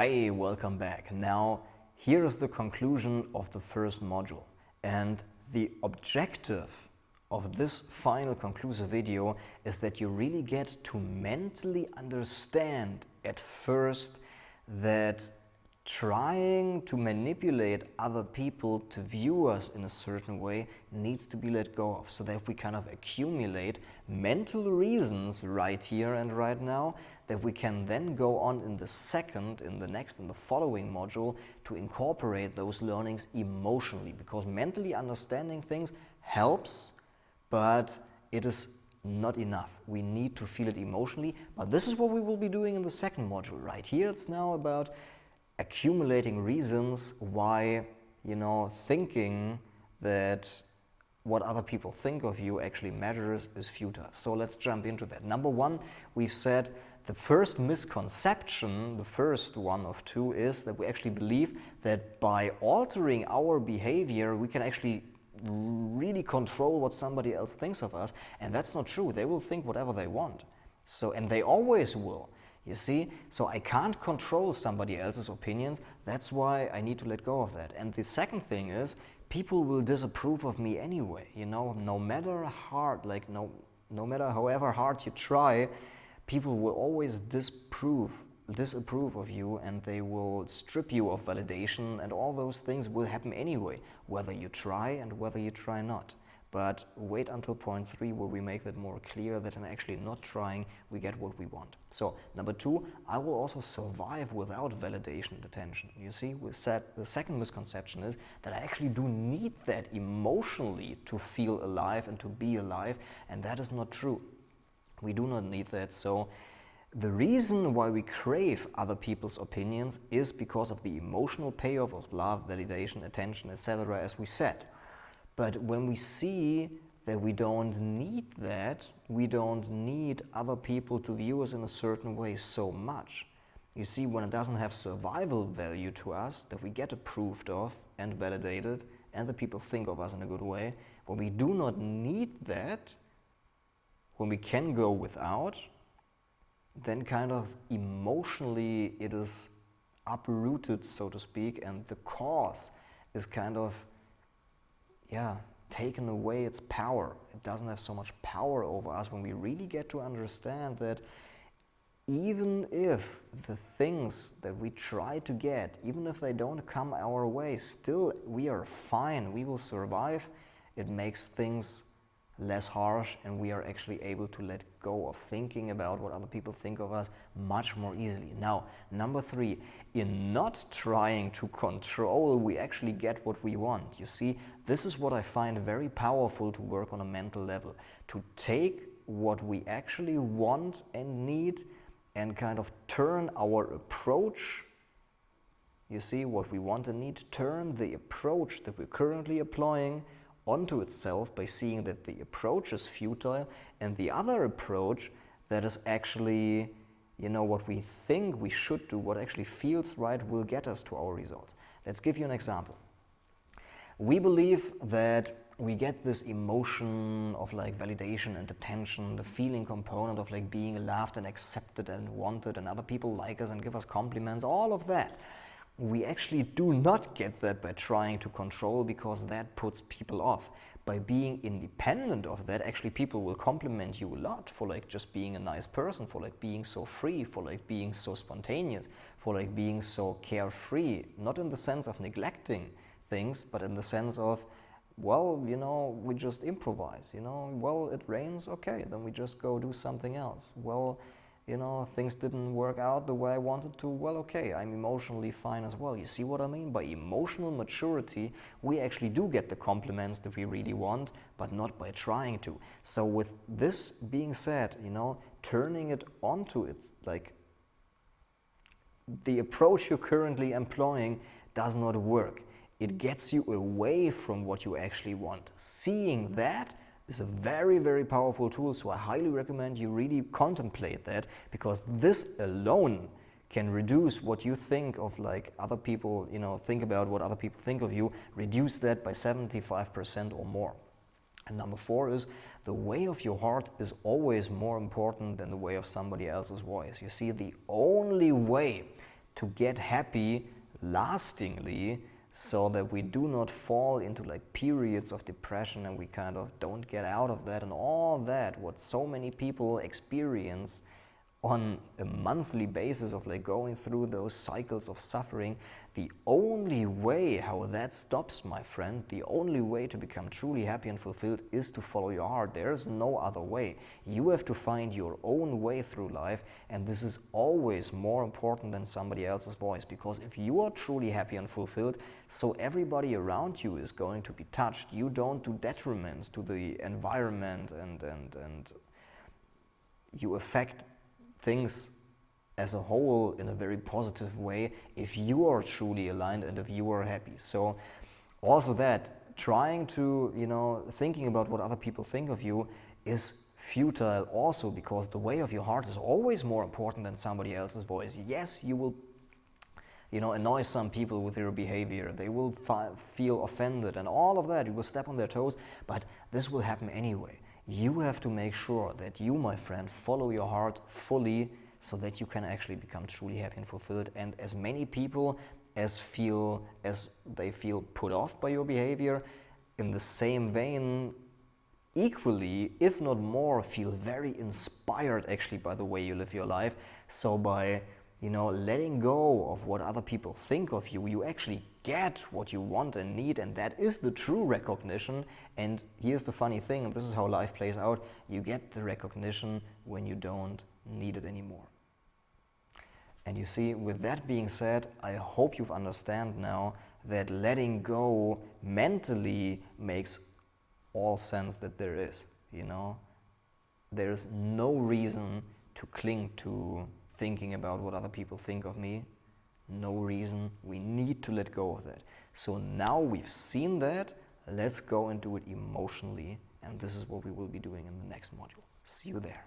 Hi, welcome back. Now, here is the conclusion of the first module. And the objective of this final conclusive video is that you really get to mentally understand at first that trying to manipulate other people to view us in a certain way needs to be let go of, so that we kind of accumulate mental reasons right here and right now that we can then go on in the second, in the next, in the following module to incorporate those learnings emotionally, because mentally understanding things helps, but it is not enough. We need to feel it emotionally, but this is what we will be doing in the second module. Right here it's now about accumulating reasons why, thinking that what other people think of you actually matters is futile. So let's jump into that. Number one, we've said the first misconception, the first one of two, is that we actually believe that by altering our behavior, we can actually really control what somebody else thinks of us. And that's not true. They will think whatever they want. And they always will. You see, so I can't control somebody else's opinions. That's why I need to let go of that. And the second thing is, people will disapprove of me anyway. No matter no matter however hard you try, people will always disapprove of you, and they will strip you of validation, and all those things will happen anyway, whether you try and whether you try not. But wait until point 3 where we make that more clear, that in actually not trying, we get what we want. So, number 2, I will also survive without validation and attention. You see, the second misconception is that I actually do need that emotionally to feel alive and to be alive, and that is not true. We do not need that. So, the reason why we crave other people's opinions is because of the emotional payoff of love, validation, attention, etc., as we said. But when we see that we don't need that, we don't need other people to view us in a certain way so much. You see, when it doesn't have survival value to us, that we get approved of and validated, and the people think of us in a good way, when we do not need that, when we can go without, then kind of emotionally it is uprooted, so to speak, and the cause is kind of taken away its power. It doesn't have so much power over us when we really get to understand that even if the things that we try to get, even if they don't come our way, still we are fine, we will survive. It makes things less harsh, and we are actually able to let go of thinking about what other people think of us much more easily. Now, number 3, in not trying to control, we actually get what we want. You see, this is what I find very powerful to work on a mental level, to take what we actually want and need and kind of turn our approach, you see, what we want and need, turn the approach that we're currently applying onto itself by seeing that the approach is futile, and the other approach that is actually, what we think we should do, what actually feels right, will get us to our results. Let's give you an example. We believe that we get this emotion of validation and attention, the feeling component of being loved and accepted and wanted, and other people like us and give us compliments, all of that. We actually do not get that by trying to control, because that puts people off. By being independent of that, actually people will compliment you a lot for just being a nice person, for being so free, for being so spontaneous, for being so carefree. Not in the sense of neglecting things, but in the sense of, we just improvise, it rains, okay, then we just go do something else. Things didn't work out the way I wanted to, okay, I'm emotionally fine as well. You see what I mean? By emotional maturity, we actually do get the compliments that we really want, but not by trying to. So with this being said, turning it onto its, the approach you're currently employing does not work. It gets you away from what you actually want. Seeing that is a very, very powerful tool, so I highly recommend you really contemplate that, because this alone can reduce what you think of other people, think about what other people think of you, reduce that by 75% or more. And number 4 is, the way of your heart is always more important than the way of somebody else's voice. You see, the only way to get happy lastingly, so that we do not fall into like periods of depression and we kind of don't get out of that, and all that what so many people experience on a monthly basis of like going through those cycles of suffering. The only way how that stops, my friend, the only way to become truly happy and fulfilled is to follow your heart. There's no other way. You have to find your own way through life, and this is always more important than somebody else's voice, because if you are truly happy and fulfilled, so everybody around you is going to be touched. You don't do detriments to the environment, and you affect things as a whole in a very positive way if you are truly aligned and if you are happy. So also that, trying to, thinking about what other people think of you is futile also, because the way of your heart is always more important than somebody else's voice. Yes, you will annoy some people with your behavior. They will feel offended and all of that. You will step on their toes, but this will happen anyway. You have to make sure that you, my friend, follow your heart fully, so that you can actually become truly happy and fulfilled. And as many people as they feel put off by your behavior, in the same vein, equally, if not more, feel very inspired actually by the way you live your life. So by letting go of what other people think of you, you actually get what you want and need, and that is the true recognition. And here's the funny thing, and this is how life plays out: you get the recognition when you don't need it anymore. And you see, with that being said, I hope you've understand now that letting go mentally makes all sense that there is. There's no reason to cling to thinking about what other people think of me. No reason. We need to let go of that. So now we've seen that, let's go and do it emotionally. And this is what we will be doing in the next module. See you there.